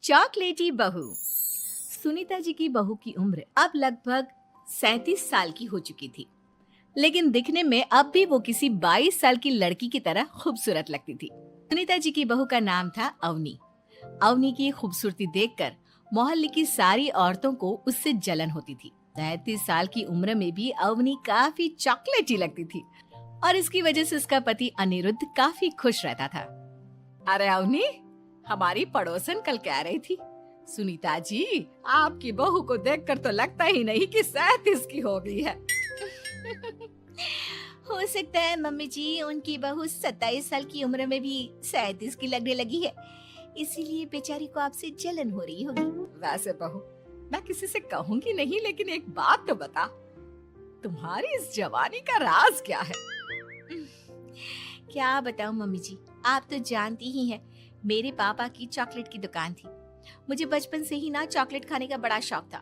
चॉकलेटी बहू। सुनीता जी की बहू की उम्र अब लगभग 37 साल की हो चुकी थी, लेकिन दिखने में अब भी वो किसी 22 साल की लड़की की तरह खूबसूरत लगती थी। सुनीता जी की बहू का नाम था अवनी। अवनी की खूबसूरती देखकर मोहल्ले की सारी औरतों को उससे जलन होती थी। 37 साल की उम्र में भी अवनी काफी चॉकलेटी लगती थी और इसकी वजह से उसका पति अनिरुद्ध काफी खुश रहता था। अरे अवनी, हमारी पड़ोसन कल कह रही थी, सुनीता जी आपकी बहू को देखकर तो लगता ही नहीं कि 37 की हो गई है। हो सकता है मम्मी जी उनकी बहू 27 साल की उम्र में भी 37 की लगने लगी है, इसीलिए बेचारी को आपसे जलन हो रही होगी। वैसे बहू, मैं किसी से कहूंगी नहीं, लेकिन एक बात तो बता, तुम्हारी इस जवानी का राज क्या है? क्या बताऊं मम्मी जी, आप तो जानती ही हैं, मेरे पापा की चॉकलेट की दुकान थी। मुझे बचपन से ही ना चॉकलेट खाने का बड़ा शौक था।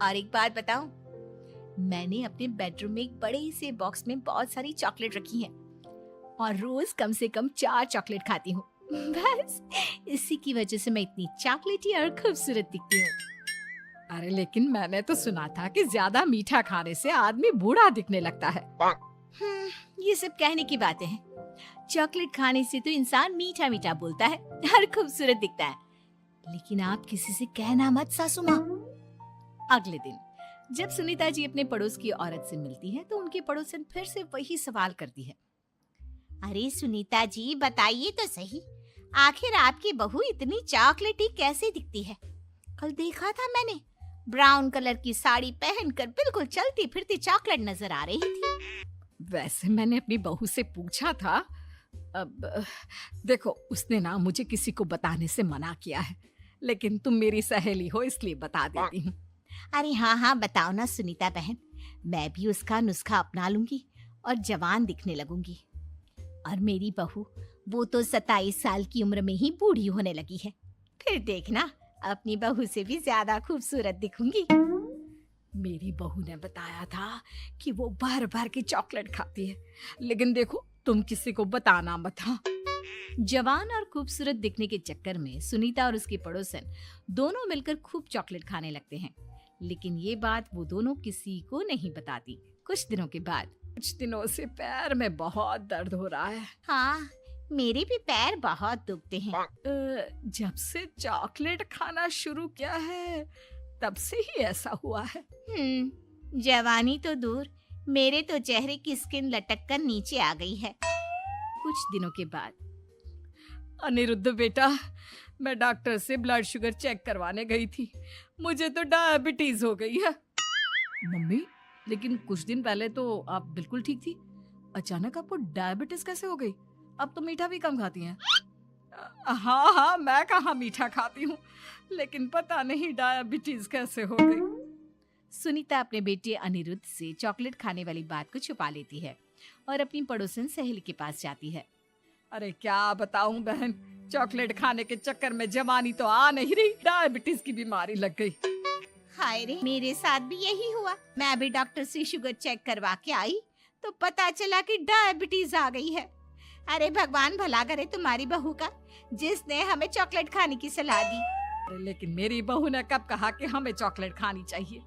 और एक बात बताऊं, मैंने अपने बेडरूम में एक बड़े से बॉक्स में बहुत सारी चॉकलेट रखी हैं और रोज कम से कम 4 चॉकलेट खाती हूँ। बस इसी की वजह से मैं इतनी चॉकलेटी और खूबसूरत दिखती हूँ। अरे लेकिन मैंने तो सुना था कि ज्यादा मीठा खाने से आदमी बूढ़ा दिखने लगता है। ये सब कहने की बातें हैं। चॉकलेट खाने से तो इंसान मीठा मीठा बोलता है और खूबसूरत दिखता है, लेकिन आप किसी से कहना मत सासू माँ। अगले दिन जब सुनीता जी अपने पड़ोस की औरत से मिलती है तो उनकी पड़ोसन फिर से वही सवाल करती है। अरे सुनीता जी बताइए तो सही, आखिर आपकी बहू इतनी चॉकलेटी कैसे दिखती है? कल देखा था मैंने, ब्राउन कलर की साड़ी पहनकर बिल्कुल चलती फिरती चॉकलेट नजर आ रही थी। वैसे मैंने अपनी बहू से पूछा था, अब देखो उसने ना मुझे किसी को बताने से मना किया है, लेकिन तुम मेरी सहेली हो इसलिए बता देती हूँ। अरे हाँ हाँ बताओ ना सुनीता बहन, मैं भी उसका नुस्खा अपना लूंगी और जवान दिखने लगूंगी। और मेरी बहू वो तो 27 साल की उम्र में ही बूढ़ी होने लगी है, फिर देखना अपनी बहू से भी ज्यादा खूबसूरत दिखूंगी। मेरी बहू ने बताया था कि वो भर भर की चॉकलेट खाती है, लेकिन देखो तुम किसी को बताना मत। हाँ। जवान और खूबसूरत दिखने के चक्कर में सुनीता और उसकी पड़ोसन दोनों मिलकर खूब चॉकलेट खाने लगते हैं, लेकिन ये बात वो दोनों किसी को नहीं बताती। कुछ दिनों से पैर में बहुत दर्द हो रहा है। हाँ, मेरे भी पैर बहुत दुखते हैं। जब से चॉकलेट खाना शुरू किया है तब से ही ऐसा हुआ है। जवानी तो दूर, मेरे तो चेहरे की स्किन लटक कर नीचे आ गई है। कुछ दिनों के बाद, अनिरुद्ध बेटा, मैं डॉक्टर से ब्लड शुगर चेक करवाने गई थी, मुझे तो डायबिटीज हो गई है। मम्मी, लेकिन कुछ दिन पहले तो आप बिल्कुल ठीक थी, अचानक आपको डायबिटीज कैसे हो गई? अब तो मीठा भी कम खाती हैं। हाँ, मैं कहाँ मीठा खाती हूँ, लेकिन पता नहीं डायबिटीज कैसे हो गई। सुनीता अपने बेटे अनिरुद्ध से चॉकलेट खाने वाली बात को छुपा लेती है और अपनी पड़ोसन सहेली के पास जाती है। अरे क्या बताऊं बहन, चॉकलेट खाने के चक्कर में जवानी तो आ नहीं रही, डायबिटीज की बीमारी लग गई। हाय रे, मेरे साथ भी यही हुआ। मैं भी डॉक्टर से शुगर चेक करवा के आई तो पता चला कि डायबिटीज आ गई है। अरे भगवान भला करे तुम्हारी बहू का, जिसने हमें चॉकलेट खाने की सलाह दी। लेकिन मेरी बहू ने कब कहा कि हमें चॉकलेट खानी चाहिए?